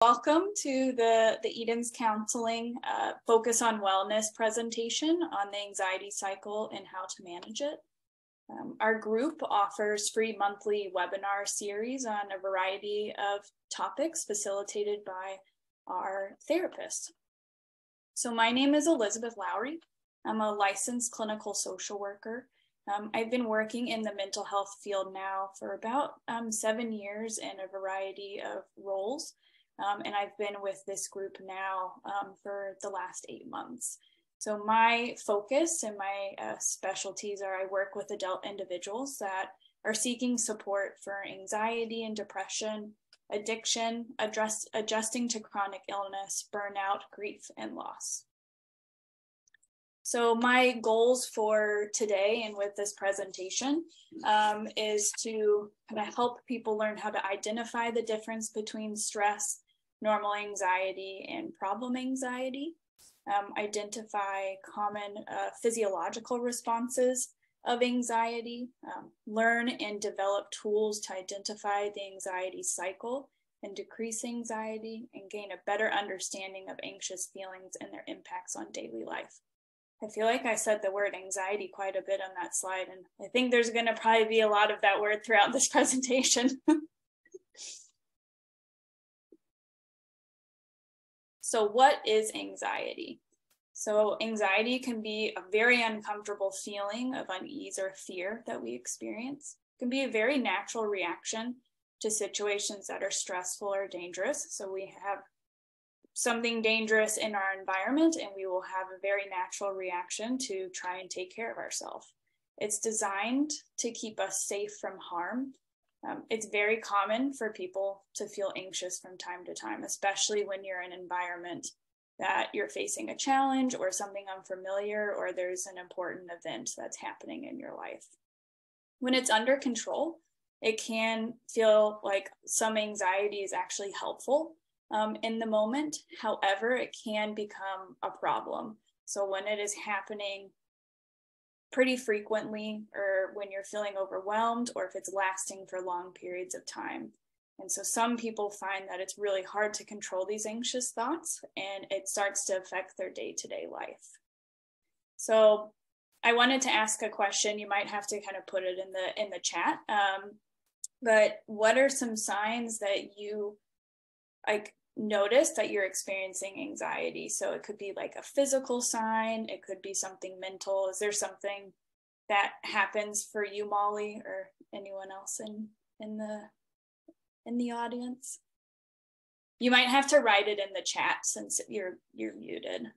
Welcome to the Eden's Counseling Focus on Wellness presentation on the anxiety cycle and how to manage it. Our group offers free monthly webinar series on a variety of topics facilitated by our therapists. So my name is Elizabeth Lowry. I'm a licensed clinical social worker. I've been working in the mental health field now for about 7 years in a variety of roles. And I've been with this group now for the last 8 months. So my focus and my specialties are I work with adult individuals that are seeking support for anxiety and depression, addiction, adjusting to chronic illness, burnout, grief, and loss. So my goals for today and with this presentation is to kind of help people learn how to identify the difference between stress, normal anxiety, and problem anxiety, identify common physiological responses of anxiety, learn and develop tools to identify the anxiety cycle and decrease anxiety, and gain a better understanding of anxious feelings and their impacts on daily life. I feel like I said the word anxiety quite a bit on that slide, and I think there's going to probably be a lot of that word throughout this presentation. So what is anxiety? So anxiety can be a very uncomfortable feeling of unease or fear that we experience. It can be a very natural reaction to situations that are stressful or dangerous. So we have something dangerous in our environment and we will have a very natural reaction to try and take care of ourselves. It's designed to keep us safe from harm. It's very common for people to feel anxious from time to time, especially when you're in an environment that you're facing a challenge or something unfamiliar, or there's an important event that's happening in your life. When it's under control, it can feel like some anxiety is actually helpful in the moment. However, it can become a problem. So when it is happening pretty frequently, or when you're feeling overwhelmed, or if it's lasting for long periods of time. And so some people find that it's really hard to control these anxious thoughts, and it starts to affect their day-to-day life. So I wanted to ask a question. You might have to kind of put it in the chat. But what are some signs that you notice that you're experiencing anxiety? So it could be like a physical sign, it could be something mental. Is there something that happens for you, Molly, or anyone else in the audience? You might have to write it in the chat since you're muted.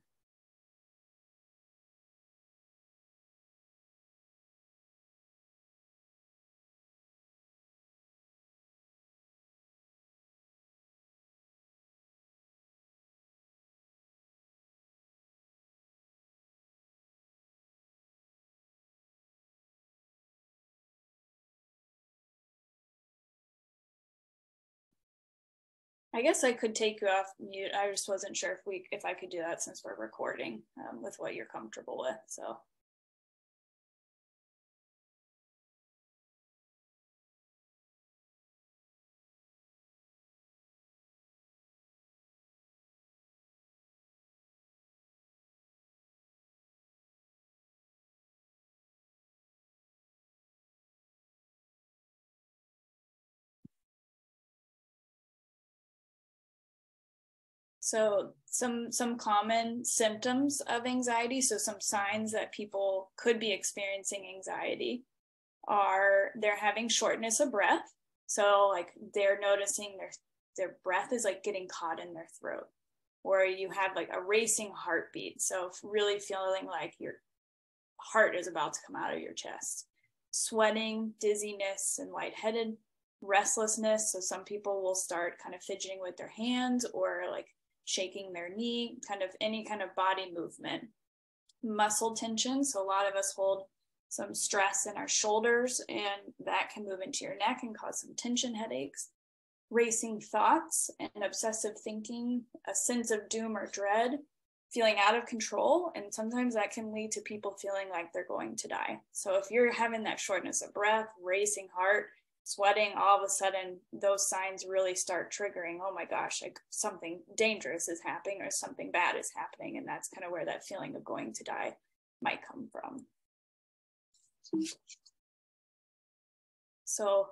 I guess I could take you off mute. I just wasn't sure if I could do that since we're recording with what you're comfortable with. So. So some common symptoms of anxiety, so some signs that people could be experiencing anxiety are they're having shortness of breath. So like they're noticing their breath is like getting caught in their throat, or you have like a racing heartbeat. So really feeling like your heart is about to come out of your chest. Sweating, dizziness, and lightheaded, restlessness. So some people will start kind of fidgeting with their hands or like shaking their knee, kind of any kind of body movement. Muscle tension. So a lot of us hold some stress in our shoulders, and that can move into your neck and cause some tension headaches. Racing thoughts and obsessive thinking, a sense of doom or dread, feeling out of control, and sometimes that can lead to people feeling like they're going to die. So if you're having that shortness of breath, racing heart, sweating, all of a sudden those signs really start triggering, oh my gosh, like something dangerous is happening or something bad is happening. And that's kind of where that feeling of going to die might come from. So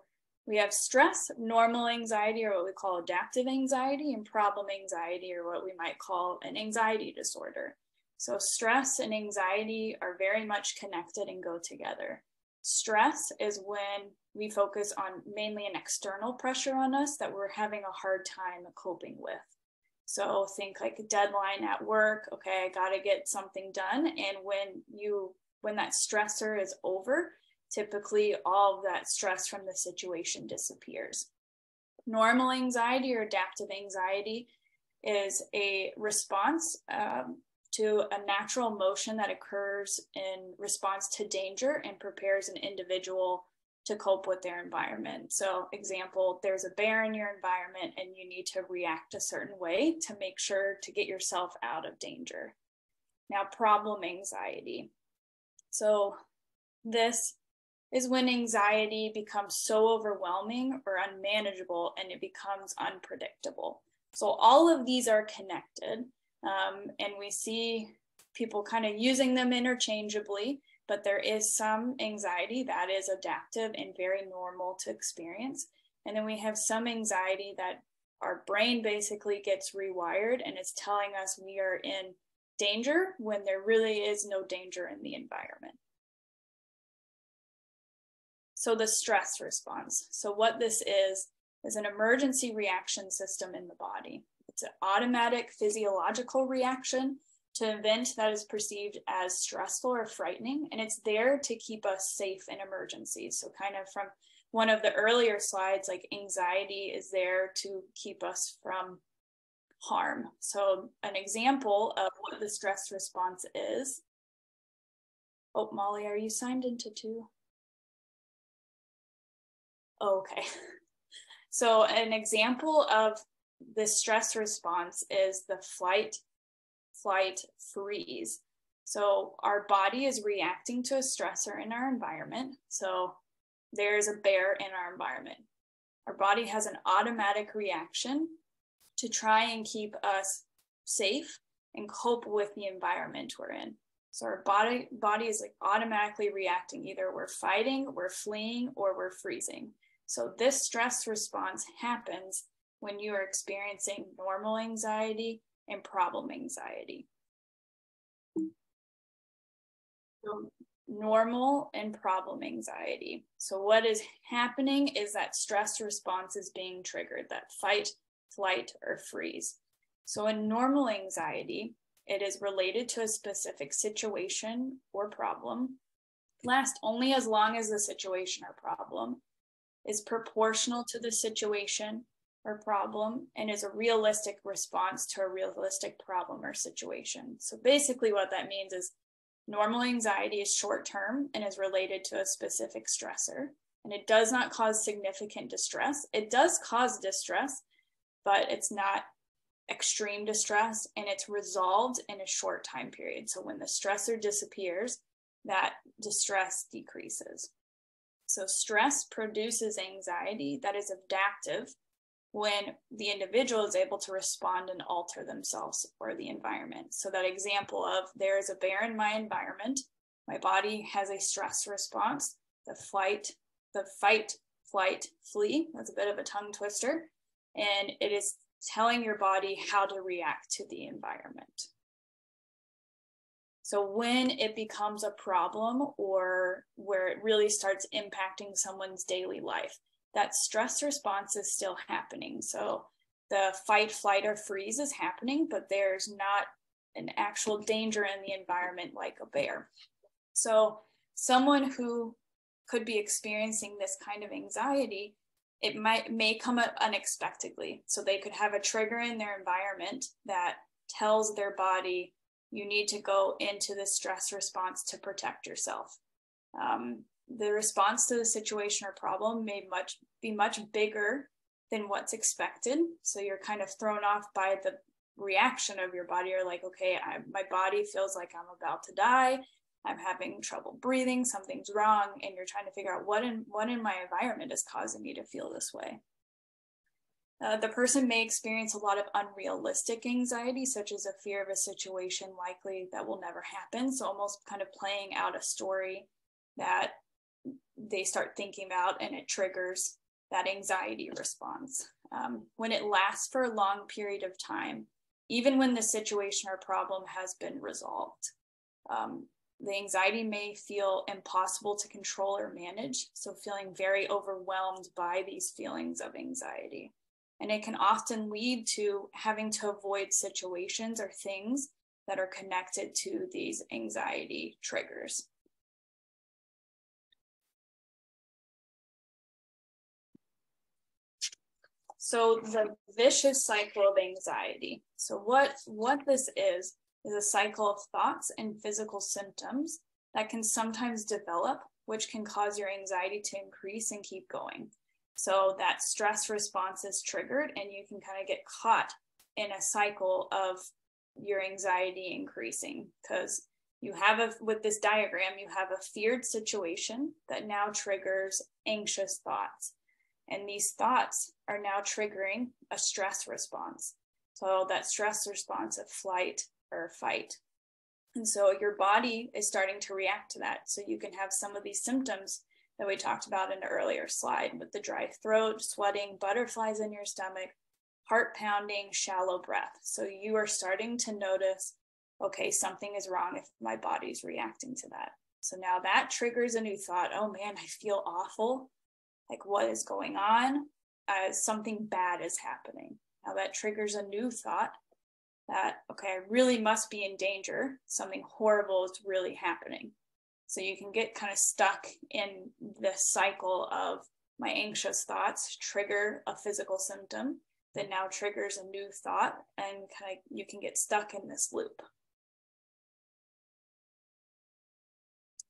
we have stress, normal anxiety, or what we call adaptive anxiety, and problem anxiety, or what we might call an anxiety disorder. So stress and anxiety are very much connected and go together. Stress is when we focus on mainly an external pressure on us that we're having a hard time coping with. So think like a deadline at work. Okay, I got to get something done. And when that stressor is over, typically all of that stress from the situation disappears. Normal anxiety or adaptive anxiety is a response to a natural emotion that occurs in response to danger and prepares an individual to cope with their environment. So example, there's a bear in your environment and you need to react a certain way to make sure to get yourself out of danger. Now, problem anxiety. So this is when anxiety becomes so overwhelming or unmanageable and it becomes unpredictable. So all of these are connected, and we see people kind of using them interchangeably, but there is some anxiety that is adaptive and very normal to experience. And then we have some anxiety that our brain basically gets rewired and it's telling us we are in danger when there really is no danger in the environment. So the stress response. So what this is an emergency reaction system in the body. It's an automatic physiological reaction to an event that is perceived as stressful or frightening, and it's there to keep us safe in emergencies. So kind of from one of the earlier slides, like anxiety is there to keep us from harm. So an example of what the stress response is. Oh, Molly, are you signed into two? Okay. So an example of the stress response is the fight, flight, freeze. So our body is reacting to a stressor in our environment. So there's a bear in our environment. Our body has an automatic reaction to try and keep us safe and cope with the environment we're in. So our body is like automatically reacting. Either we're fighting, we're fleeing, or we're freezing. So this stress response happens when you are experiencing normal anxiety and problem anxiety. So normal and problem anxiety. So what is happening is that stress response is being triggered, that fight, flight, or freeze. So in normal anxiety, it is related to a specific situation or problem, lasts only as long as the situation or problem, is proportional to the situation or problem, and is a realistic response to a realistic problem or situation. So basically what that means is normal anxiety is short term and is related to a specific stressor, and it does not cause significant distress. It does cause distress, but it's not extreme distress, and it's resolved in a short time period. So when the stressor disappears, that distress decreases. So stress produces anxiety that is adaptive when the individual is able to respond and alter themselves or the environment. So that example of there is a bear in my environment, my body has a stress response, the fight, flight, flee. That's a bit of a tongue twister. And it is telling your body how to react to the environment. So when it becomes a problem or where it really starts impacting someone's daily life, that stress response is still happening. So the fight, flight, or freeze is happening, but there's not an actual danger in the environment like a bear. So someone who could be experiencing this kind of anxiety, it may come up unexpectedly. So they could have a trigger in their environment that tells their body, you need to go into the stress response to protect yourself. The response to the situation or problem may be much bigger than what's expected. So you're kind of thrown off by the reaction of your body. You're like, okay, my body feels like I'm about to die. I'm having trouble breathing, something's wrong, and you're trying to figure out what in my environment is causing me to feel this way. The person may experience a lot of unrealistic anxiety, such as a fear of a situation likely that will never happen. So almost kind of playing out a story that they start thinking about, and it triggers that anxiety response. When it lasts for a long period of time, even when the situation or problem has been resolved, the anxiety may feel impossible to control or manage, so feeling very overwhelmed by these feelings of anxiety. And it can often lead to having to avoid situations or things that are connected to these anxiety triggers. So the vicious cycle of anxiety. So what this is a cycle of thoughts and physical symptoms that can sometimes develop, which can cause your anxiety to increase and keep going. So that stress response is triggered, and you can kind of get caught in a cycle of your anxiety increasing, because you have with this diagram, you have a feared situation that now triggers anxious thoughts. And these thoughts are now triggering a stress response. So that stress response of flight or fight. And so your body is starting to react to that. So you can have some of these symptoms that we talked about in the earlier slide, with the dry throat, sweating, butterflies in your stomach, heart pounding, shallow breath. So you are starting to notice, okay, something is wrong if my body's reacting to that. So now that triggers a new thought. Oh man, I feel awful. Like, what is going on? Something bad is happening. Now that triggers a new thought that, okay, I really must be in danger. Something horrible is really happening. So you can get kind of stuck in this cycle of my anxious thoughts trigger a physical symptom that now triggers a new thought, and kind of you can get stuck in this loop.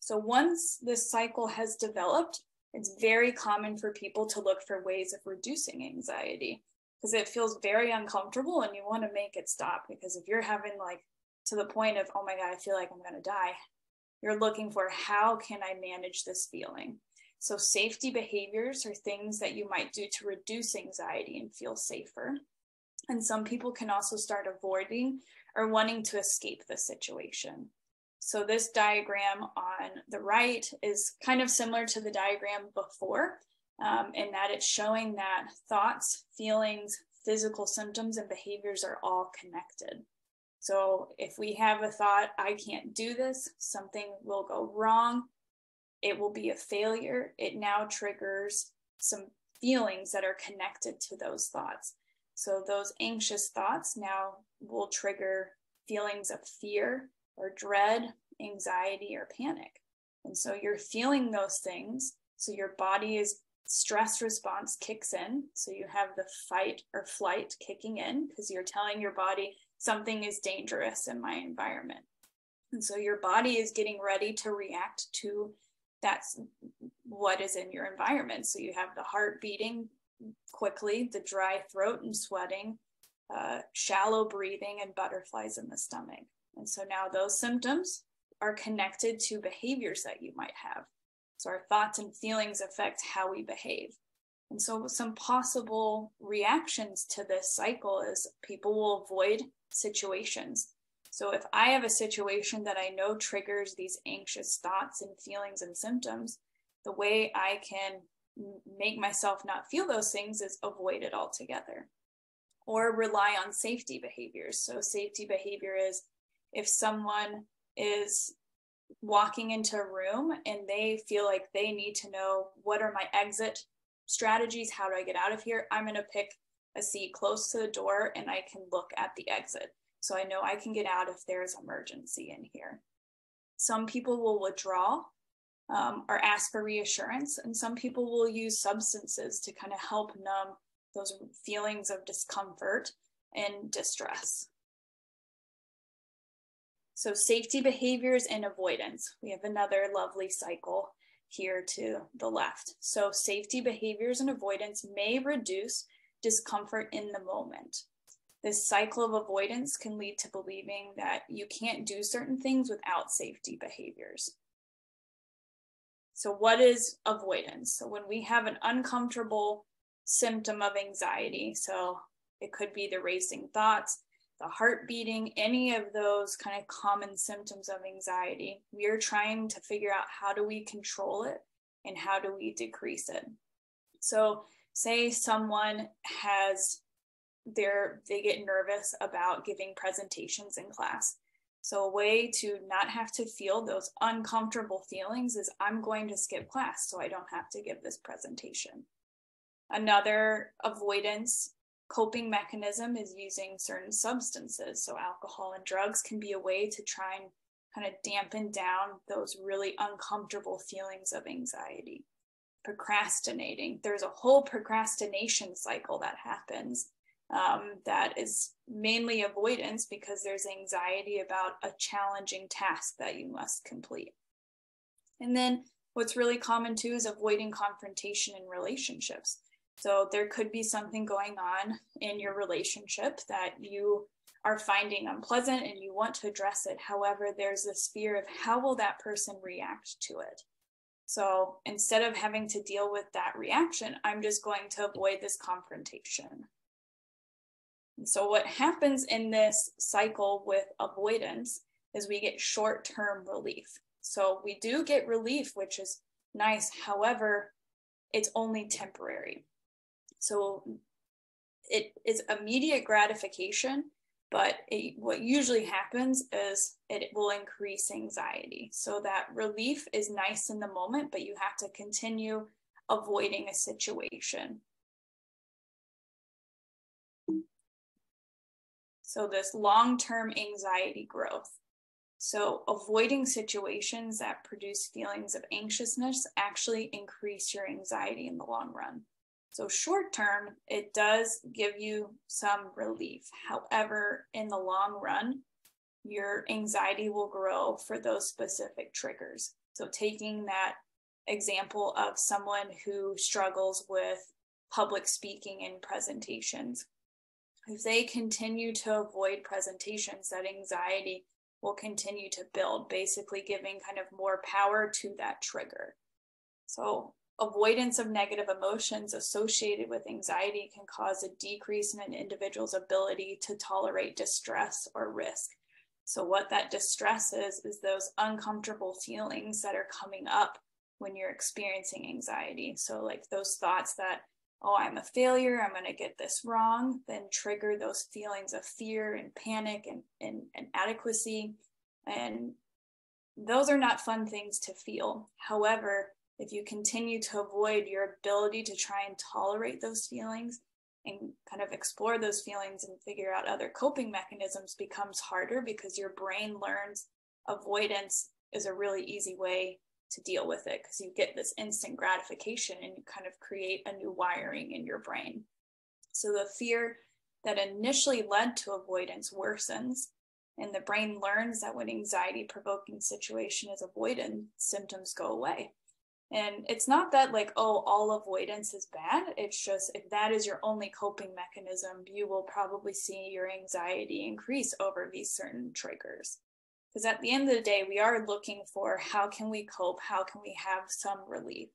So once this cycle has developed, it's very common for people to look for ways of reducing anxiety, because it feels very uncomfortable and you want to make it stop. Because if you're having like to the point of, oh my God, I feel like I'm going to die, you're looking for, how can I manage this feeling? So safety behaviors are things that you might do to reduce anxiety and feel safer. And some people can also start avoiding or wanting to escape the situation. So this diagram on the right is kind of similar to the diagram before, in that it's showing that thoughts, feelings, physical symptoms, and behaviors are all connected. So if we have a thought, I can't do this, something will go wrong, it will be a failure, it now triggers some feelings that are connected to those thoughts. So those anxious thoughts now will trigger feelings of fear or dread, anxiety, or panic. And so you're feeling those things. So your body's stress response kicks in. So you have the fight or flight kicking in, because you're telling your body something is dangerous in my environment. And so your body is getting ready to react to that's what is in your environment. So you have the heart beating quickly, the dry throat and sweating, shallow breathing, and butterflies in the stomach. And so now those symptoms are connected to behaviors that you might have. So our thoughts and feelings affect how we behave. And so some possible reactions to this cycle is people will avoid situations. So if I have a situation that I know triggers these anxious thoughts and feelings and symptoms, the way I can make myself not feel those things is avoid it altogether, or rely on safety behaviors. So safety behavior is, if someone is walking into a room and they feel like they need to know, what are my exit strategies? How do I get out of here? I'm going to pick a seat close to the door and I can look at the exit. So I know I can get out if there's emergency in here. Some people will withdraw or ask for reassurance, and some people will use substances to kind of help numb those feelings of discomfort and distress. So safety behaviors and avoidance. We have another lovely cycle here to the left. So safety behaviors and avoidance may reduce discomfort in the moment. This cycle of avoidance can lead to believing that you can't do certain things without safety behaviors. So what is avoidance? So when we have an uncomfortable symptom of anxiety, so it could be the racing thoughts, the heart beating, any of those kind of common symptoms of anxiety, we are trying to figure out how do we control it and how do we decrease it. So say someone they get nervous about giving presentations in class. So a way to not have to feel those uncomfortable feelings is I'm going to skip class so I don't have to give this presentation. Another avoidance coping mechanism is using certain substances. So alcohol and drugs can be a way to try and kind of dampen down those really uncomfortable feelings of anxiety. Procrastinating. There's a whole procrastination cycle that happens that is mainly avoidance because there's anxiety about a challenging task that you must complete. And then what's really common too is avoiding confrontation in relationships. So there could be something going on in your relationship that you are finding unpleasant and you want to address it. However, there's this fear of how will that person react to it? So instead of having to deal with that reaction, I'm just going to avoid this confrontation. And so what happens in this cycle with avoidance is we get short-term relief. So we do get relief, which is nice. However, it's only temporary. So it is immediate gratification, but what usually happens is it will increase anxiety. So that relief is nice in the moment, but you have to continue avoiding a situation. So this long-term anxiety growth. So avoiding situations that produce feelings of anxiousness actually increase your anxiety in the long run. So short term, it does give you some relief. However, in the long run, your anxiety will grow for those specific triggers. So taking that example of someone who struggles with public speaking and presentations, if they continue to avoid presentations, that anxiety will continue to build, basically giving kind of more power to that trigger. So avoidance of negative emotions associated with anxiety can cause a decrease in an individual's ability to tolerate distress or risk. So what that distress is those uncomfortable feelings that are coming up when you're experiencing anxiety. So like those thoughts that, oh, I'm a failure, I'm going to get this wrong, then trigger those feelings of fear and panic and inadequacy. And those are not fun things to feel. However, if you continue to avoid, your ability to try and tolerate those feelings and kind of explore those feelings and figure out other coping mechanisms becomes harder because your brain learns avoidance is a really easy way to deal with it because you get this instant gratification and you kind of create a new wiring in your brain. So the fear that initially led to avoidance worsens, and the brain learns that when anxiety-provoking situation is avoided, symptoms go away. And it's not that like, oh, all avoidance is bad. It's just if that is your only coping mechanism, you will probably see your anxiety increase over these certain triggers. Because at the end of the day, we are looking for how can we cope? How can we have some relief?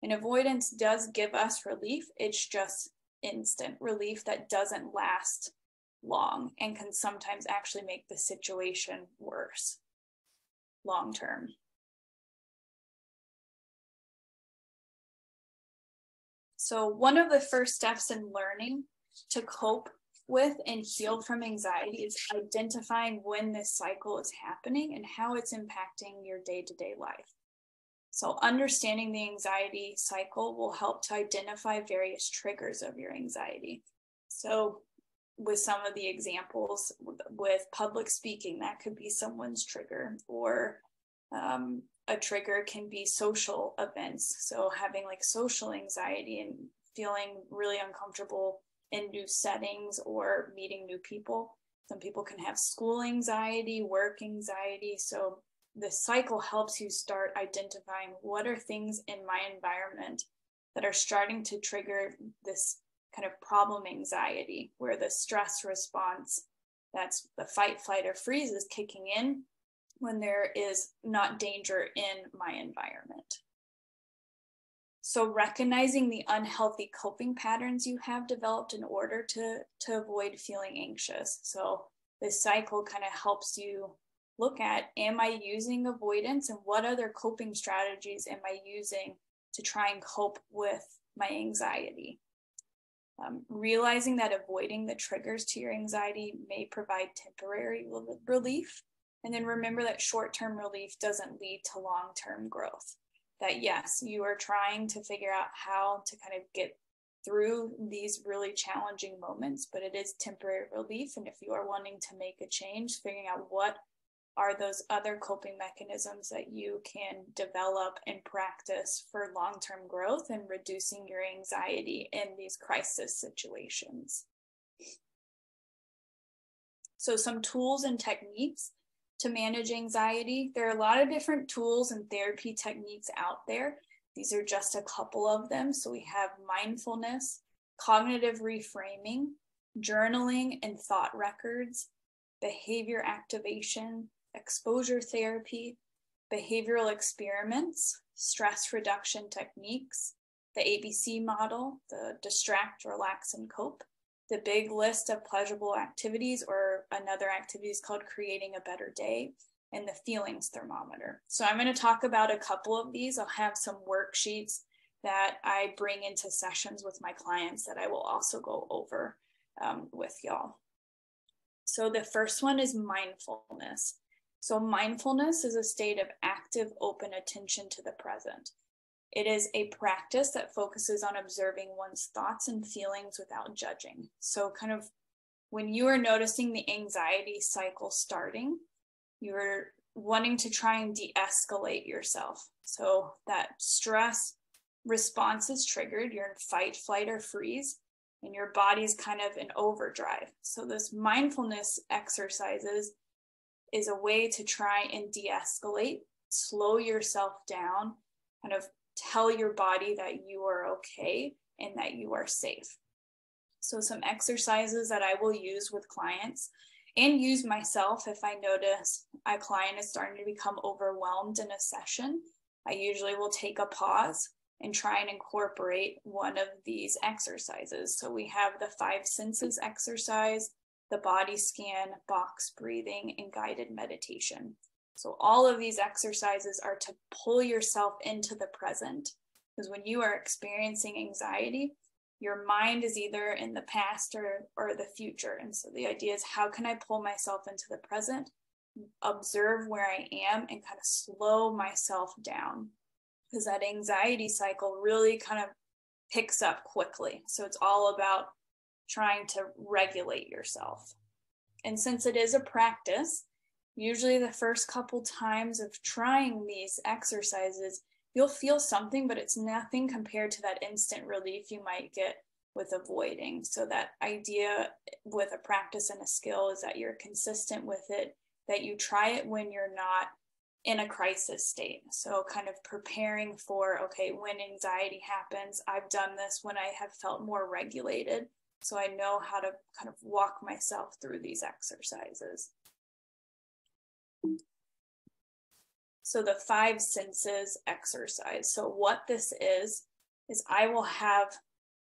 And avoidance does give us relief. It's just instant relief that doesn't last long and can sometimes actually make the situation worse long term. So one of the first steps in learning to cope with and heal from anxiety is identifying when this cycle is happening and how it's impacting your day-to-day life. So understanding the anxiety cycle will help to identify various triggers of your anxiety. So with some of the examples with public speaking, that could be someone's trigger, or a trigger can be social events. So having like social anxiety and feeling really uncomfortable in new settings or meeting new people. Some people can have school anxiety, work anxiety. So the cycle helps you start identifying what are things in my environment that are starting to trigger this kind of problem anxiety, where the stress response, that's the fight, flight, or freeze, is kicking in when there is not danger in my environment. So recognizing the unhealthy coping patterns you have developed in order to avoid feeling anxious. So this cycle kind of helps you look at, am I using avoidance, and what other coping strategies am I using to try and cope with my anxiety? Realizing that avoiding the triggers to your anxiety may provide temporary relief. And then remember that short-term relief doesn't lead to long-term growth. That yes, you are trying to figure out how to kind of get through these really challenging moments, but it is temporary relief. And if you are wanting to make a change, figuring out what are those other coping mechanisms that you can develop and practice for long-term growth and reducing your anxiety in these crisis situations. So some tools and techniques to manage anxiety. There are a lot of different tools and therapy techniques out there. These are just a couple of them. So we have mindfulness, cognitive reframing, journaling and thought records, behavior activation, exposure therapy, behavioral experiments, stress reduction techniques, the ABC model, the distract, relax, and cope, the big list of pleasurable activities, or another activity is called creating a better day, and the feelings thermometer. So I'm going to talk about a couple of these. I'll have some worksheets that I bring into sessions with my clients that I will also go over with y'all. So the first one is mindfulness. So mindfulness is a state of active, open attention to the present. It is a practice that focuses on observing one's thoughts and feelings without judging. So kind of when you are noticing the anxiety cycle starting, you're wanting to try and de-escalate yourself. So that stress response is triggered, you're in fight, flight, or freeze, and your body's kind of in overdrive. So this mindfulness exercises is a way to try and de-escalate, slow yourself down, kind of tell your body that you are okay and that you are safe. So some exercises that I will use with clients and use myself if I notice a client is starting to become overwhelmed in a session, I usually will take a pause and try and incorporate one of these exercises. So we have the 5 senses exercise, the body scan, box breathing, and guided meditation. So all of these exercises are to pull yourself into the present, because when you are experiencing anxiety, your mind is either in the past or the future. And so the idea is, how can I pull myself into the present, observe where I am, and kind of slow myself down? Because that anxiety cycle really kind of picks up quickly. So it's all about trying to regulate yourself. And since it is a practice, usually the first couple times of trying these exercises, you'll feel something, but it's nothing compared to that instant relief you might get with avoiding. So that idea with a practice and a skill is that you're consistent with it, that you try it when you're not in a crisis state. So kind of preparing for, okay, when anxiety happens, I've done this when I have felt more regulated. So I know how to kind of walk myself through these exercises. So the 5 senses exercise. So what this is I will have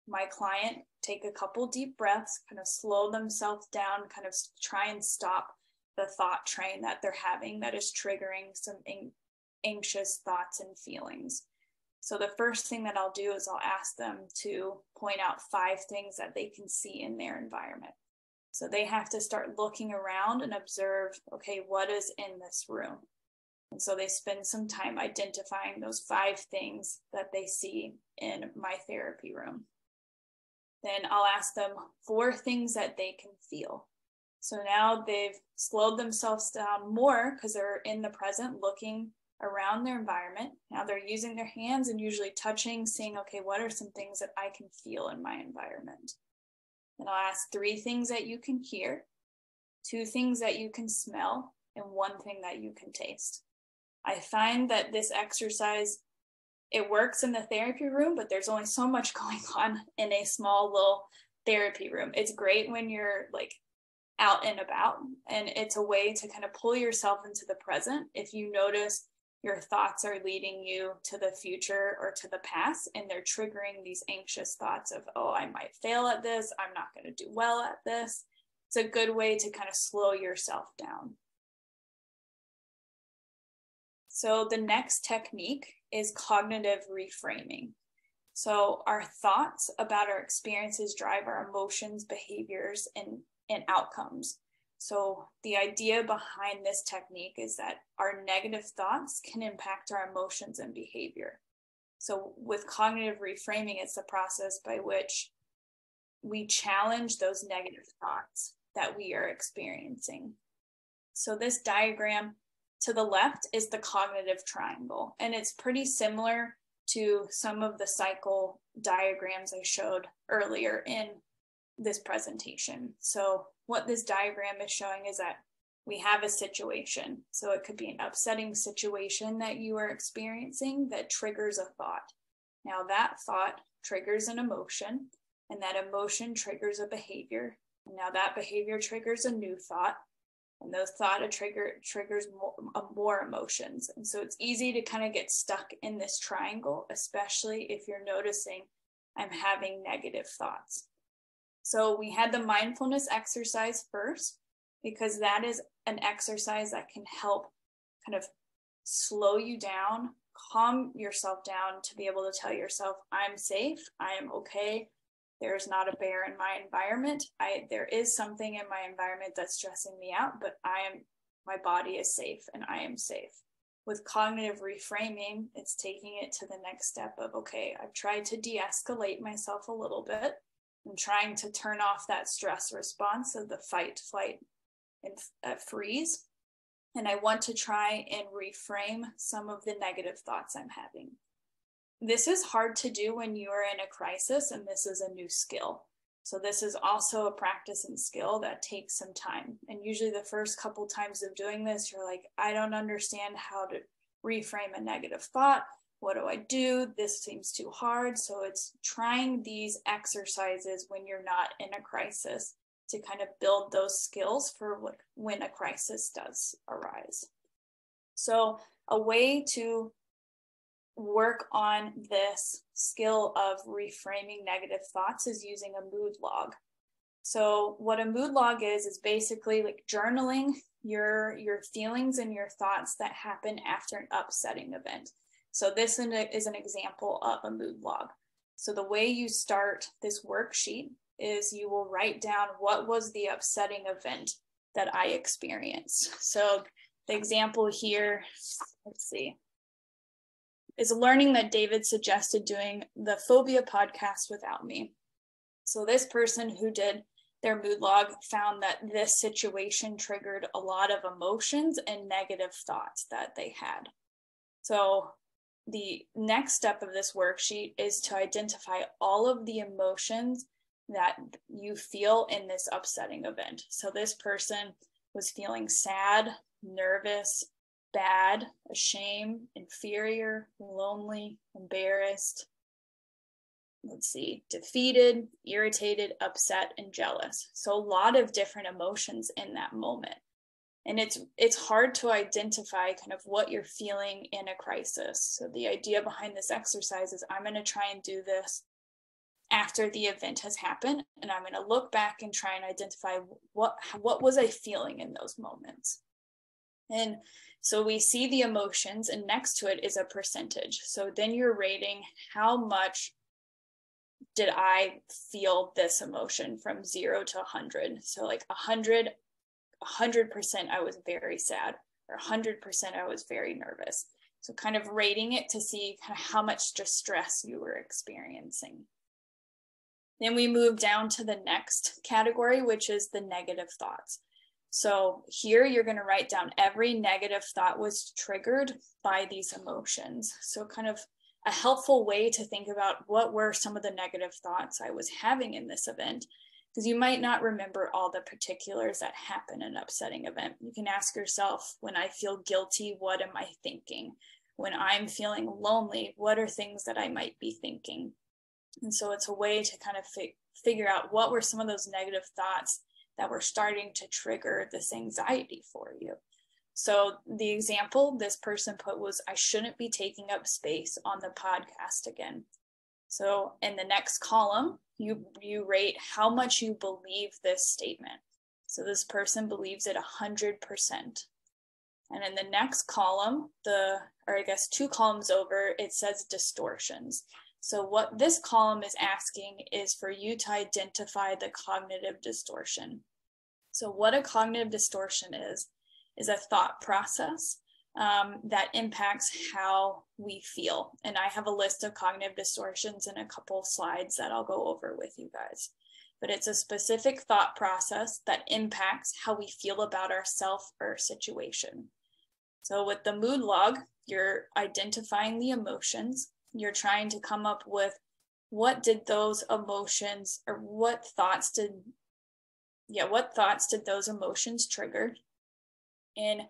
my client take a couple deep breaths, kind of slow themselves down, kind of try and stop the thought train that they're having that is triggering some anxious thoughts and feelings. So the first thing that I'll do is I'll ask them to point out 5 things that they can see in their environment. So they have to start looking around and observe, okay, what is in this room? And so they spend some time identifying those 5 things that they see in my therapy room. Then I'll ask them 4 things that they can feel. So now they've slowed themselves down more because they're in the present, looking around their environment. Now they're using their hands and usually touching, seeing, okay, what are some things that I can feel in my environment? And I'll ask 3 things that you can hear, 2 things that you can smell, and 1 thing that you can taste. I find that this exercise it works in the therapy room, but there's only so much going on in a small little therapy room. It's great when you're like out and about, and it's a way to kind of pull yourself into the present. If you notice your thoughts are leading you to the future or to the past, and they're triggering these anxious thoughts of, oh, I might fail at this, I'm not going to do well at this. It's a good way to kind of slow yourself down. So the next technique is cognitive reframing. So our thoughts about our experiences drive our emotions, behaviors, and outcomes. So the idea behind this technique is that our negative thoughts can impact our emotions and behavior. So with cognitive reframing, it's the process by which we challenge those negative thoughts that we are experiencing. So this diagram to the left is the cognitive triangle, and it's pretty similar to some of the cycle diagrams I showed earlier in this presentation. So what this diagram is showing is that we have a situation. So it could be an upsetting situation that you are experiencing that triggers a thought. Now that thought triggers an emotion, and that emotion triggers a behavior. And now that behavior triggers a new thought, and those thought triggers more emotions. And so it's easy to kind of get stuck in this triangle, especially if you're noticing I'm having negative thoughts. So we had the mindfulness exercise first, because that is an exercise that can help kind of slow you down, calm yourself down to be able to tell yourself, I'm safe, I am okay. There's not a bear in my environment. There is something in my environment that's stressing me out, but my body is safe and I am safe. With cognitive reframing, it's taking it to the next step of, okay, I've tried to de-escalate myself a little bit. I'm trying to turn off that stress response of the fight, flight, and freeze. And I want to try and reframe some of the negative thoughts I'm having. This is hard to do when you are in a crisis, and this is a new skill. So this is also a practice and skill that takes some time. And usually the first couple times of doing this, you're like, I don't understand how to reframe a negative thought. What do I do? This seems too hard. So it's trying these exercises when you're not in a crisis to kind of build those skills for when a crisis does arise. So a way to work on this skill of reframing negative thoughts is using a mood log. So what a mood log is basically like journaling your feelings and your thoughts that happen after an upsetting event. So this is an example of a mood log. So the way you start this worksheet is you will write down what was the upsetting event that I experienced. So the example here, let's see, is learning that David suggested doing the phobia podcast without me. So this person who did their mood log found that this situation triggered a lot of emotions and negative thoughts that they had. So the next step of this worksheet is to identify all of the emotions that you feel in this upsetting event. So this person was feeling sad, nervous, bad, ashamed, inferior, lonely, embarrassed, defeated, irritated, upset, and jealous. So a lot of different emotions in that moment. And it's hard to identify kind of what you're feeling in a crisis. So the idea behind this exercise is I'm going to try and do this after the event has happened, and I'm going to look back and try and identify what was I feeling in those moments. And so we see the emotions, and next to it is a percentage. So then you're rating how much did I feel this emotion from 0 to 100. So like 100% I was very sad, or 100% I was very nervous. So kind of rating it to see kind of how much distress you were experiencing. Then we move down to the next category, which is the negative thoughts. So here you're going to write down every negative thought was triggered by these emotions. So kind of a helpful way to think about what were some of the negative thoughts I was having in this event, because you might not remember all the particulars that happen in an upsetting event. You can ask yourself, when I feel guilty, what am I thinking? when I'm feeling lonely, what are things that I might be thinking? And so it's a way to kind of figure out what were some of those negative thoughts that were starting to trigger this anxiety for you. So the example this person put was, I shouldn't be taking up space on the podcast again. So in the next column, you rate how much you believe this statement. So this person believes it 100%. And in the next column, two columns over, it says distortions. So what this column is asking is for you to identify the cognitive distortion. So what a cognitive distortion is a thought process that impacts how we feel. And I have a list of cognitive distortions in a couple of slides that I'll go over with you guys. But it's a specific thought process that impacts how we feel about ourselves or situation. So with the mood log, you're identifying the emotions. You're trying to come up with what did those emotions, or what thoughts did those emotions trigger? And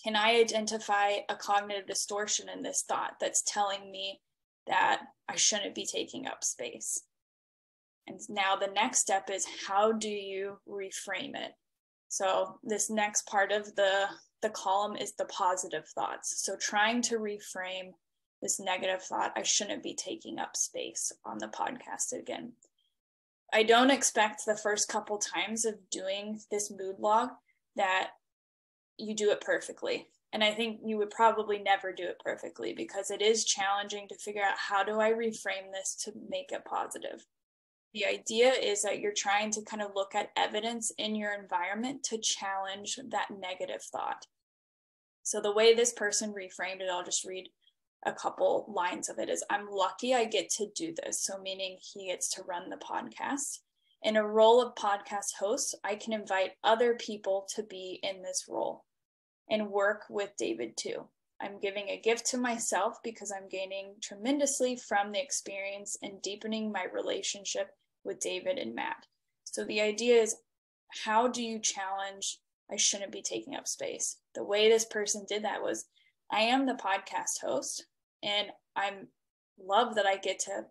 can I identify a cognitive distortion in this thought that's telling me that I shouldn't be taking up space? And now the next step is, how do you reframe it? So this next part of the column is the positive thoughts. So trying to reframe this negative thought, I shouldn't be taking up space on the podcast again. I don't expect the first couple times of doing this mood log that you do it perfectly. And I think you would probably never do it perfectly, because it is challenging to figure out, how do I reframe this to make it positive? The idea is that you're trying to kind of look at evidence in your environment to challenge that negative thought. So the way this person reframed it, I'll just read a couple lines of it, is, I'm lucky I get to do this. So meaning he gets to run the podcast. In a role of podcast host, I can invite other people to be in this role and work with David too. I'm giving a gift to myself because I'm gaining tremendously from the experience and deepening my relationship with David and Matt. So the idea is, how do you challenge, I shouldn't be taking up space? The way this person did that was, I am the podcast host, and I love that I get to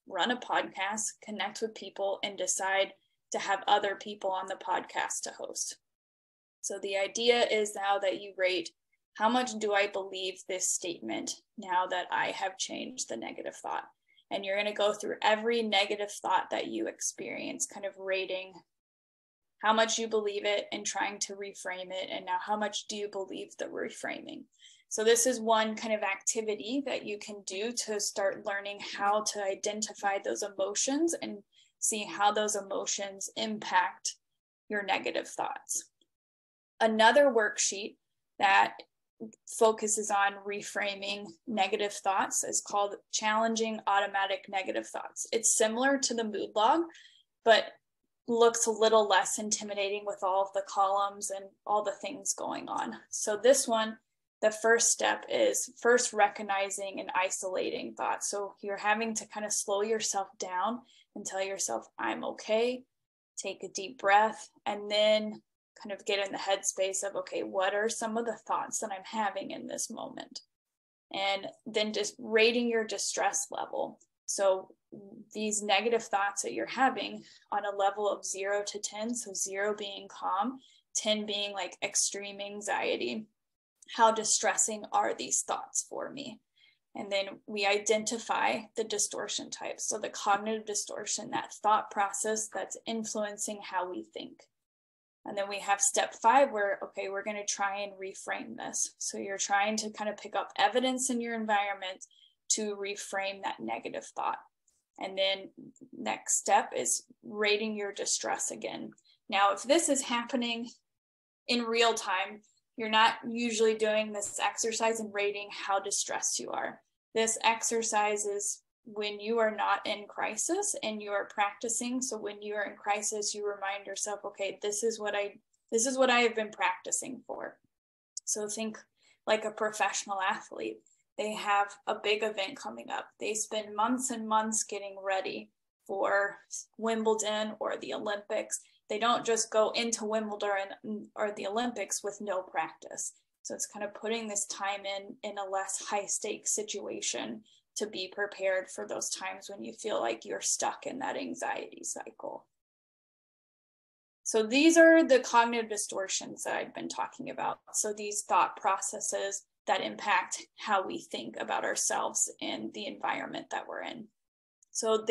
run a podcast, connect with people, and decide to have other people on the podcast to host. So the idea is now that you rate, how much do I believe this statement now that I have changed the negative thought? And you're going to go through every negative thought that you experience, kind of rating how much you believe it and trying to reframe it. And now, how much do you believe the reframing? So this is one kind of activity that you can do to start learning how to identify those emotions and see how those emotions impact your negative thoughts. Another worksheet that focuses on reframing negative thoughts is called Challenging Automatic Negative Thoughts. It's similar to the mood log, but looks a little less intimidating with all of the columns and all the things going on. So this one, the first step is first recognizing and isolating thoughts. So you're having to kind of slow yourself down and tell yourself, I'm okay, take a deep breath, and then kind of get in the headspace of, okay, what are some of the thoughts that I'm having in this moment? And then just rating your distress level. So these negative thoughts that you're having on a level of 0 to 10, so 0 being calm, 10 being like extreme anxiety, how distressing are these thoughts for me? And then we identify the distortion types. So the cognitive distortion, that thought process that's influencing how we think. And then we have step 5 where, okay, we're going to try and reframe this. So you're trying to kind of pick up evidence in your environment to reframe that negative thought. And then next step is rating your distress again. Now, if this is happening in real time, you're not usually doing this exercise and rating how distressed you are. This exercise is when you are not in crisis and you are practicing. So when you are in crisis, you remind yourself, okay, this is what I have been practicing for. So think like a professional athlete. They have a big event coming up. They spend months and months getting ready for Wimbledon or the Olympics. They don't just go into Wimbledon or the Olympics with no practice. So it's kind of putting this time in a less high stakes situation to be prepared for those times when you feel like you're stuck in that anxiety cycle. So these are the cognitive distortions that I've been talking about. So these thought processes that impact how we think about ourselves and the environment that we're in. So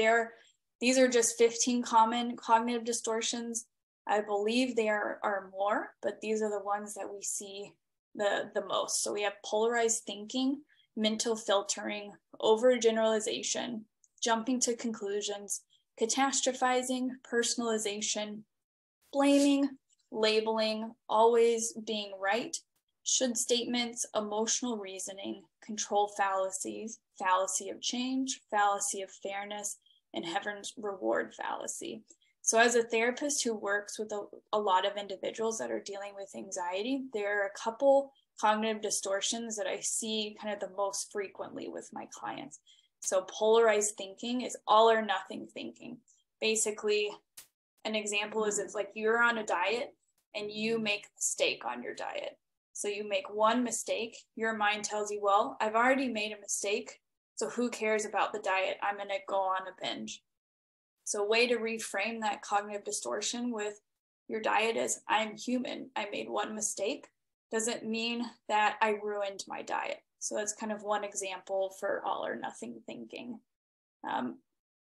these are just 15 common cognitive distortions. I believe there are more, but these are the ones that we see the most. So we have polarized thinking, mental filtering, overgeneralization, jumping to conclusions, catastrophizing, personalization, blaming, labeling, always being right, should statements, emotional reasoning, control fallacies, fallacy of change, fallacy of fairness, and heaven's reward fallacy. So as a therapist who works with a lot of individuals that are dealing with anxiety, there are a couple cognitive distortions that I see kind of the most frequently with my clients. So polarized thinking is all or nothing thinking. Basically, an example is it's like you're on a diet and you make a mistake on your diet. So you make one mistake, your mind tells you, well, I've already made a mistake, so who cares about the diet? I'm going to go on a binge. So a way to reframe that cognitive distortion with your diet is, I'm human. I made one mistake. Doesn't mean that I ruined my diet. So that's kind of one example for all or nothing thinking.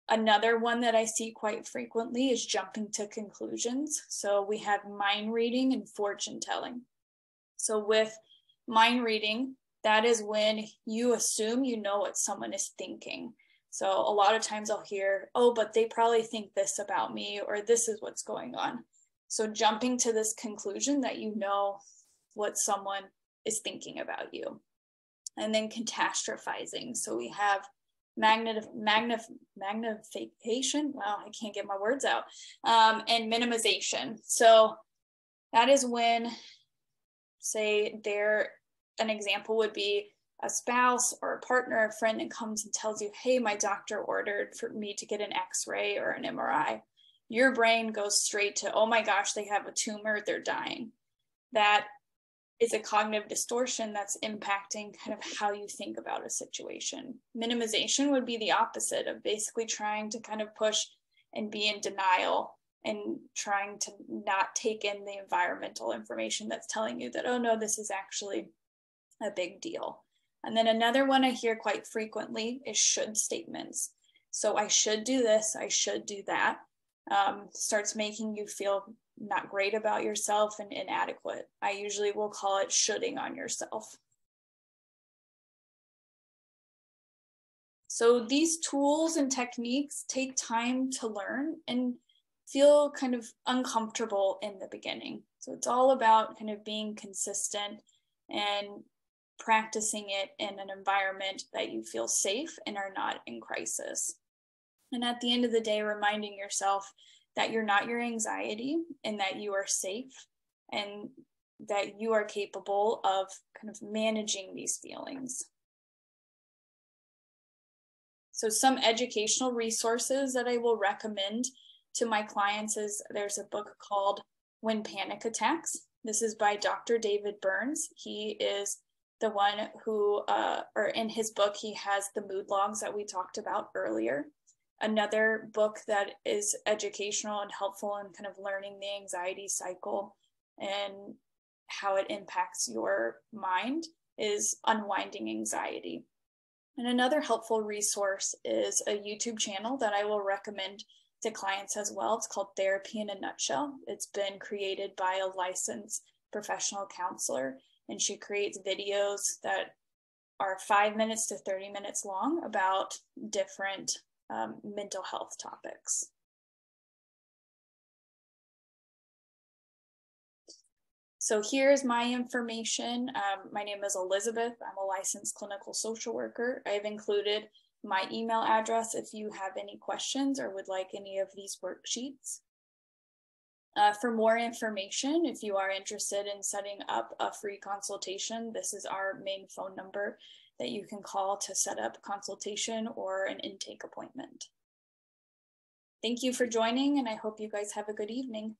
Another one that I see quite frequently is jumping to conclusions. So we have mind reading and fortune telling. So with mind reading, that is when you assume you know what someone is thinking. So a lot of times I'll hear, oh, but they probably think this about me, or this is what's going on. So jumping to this conclusion that you know what someone is thinking about you. And then catastrophizing. So we have magnification, wow, I can't get my words out, and minimization. So that is when, say, an example would be a spouse or a partner, a friend that comes and tells you, hey, my doctor ordered for me to get an X-ray or an MRI. Your brain goes straight to, oh my gosh, they have a tumor, they're dying. That is a cognitive distortion that's impacting kind of how you think about a situation. Minimization would be the opposite of basically trying to kind of push and be in denial and trying to not take in the environmental information that's telling you that, oh no, this is actually a big deal. And then another one I hear quite frequently is should statements. So I should do this, I should do that. Starts making you feel not great about yourself and inadequate. I usually will call it shoulding on yourself. So these tools and techniques take time to learn and feel kind of uncomfortable in the beginning. So it's all about kind of being consistent and practicing it in an environment that you feel safe and are not in crisis. And at the end of the day, reminding yourself that you're not your anxiety and that you are safe and that you are capable of kind of managing these feelings. So some educational resources that I will recommend to my clients is there's a book called When Panic Attacks. This is by Dr. David Burns. He is the one who, or in his book, he has the mood logs that we talked about earlier. Another book that is educational and helpful in kind of learning the anxiety cycle and how it impacts your mind is Unwinding Anxiety. And another helpful resource is a YouTube channel that I will recommend to clients as well. It's called Therapy in a Nutshell. It's been created by a licensed professional counselor, and she creates videos that are 5 minutes to 30 minutes long about different mental health topics. So here's my information. My name is Elizabeth. I'm a licensed clinical social worker. I've included my email address if you have any questions or would like any of these worksheets. For more information, if you are interested in setting up a free consultation, this is our main phone number that you can call to set up a consultation or an intake appointment. Thank you for joining, and I hope you guys have a good evening.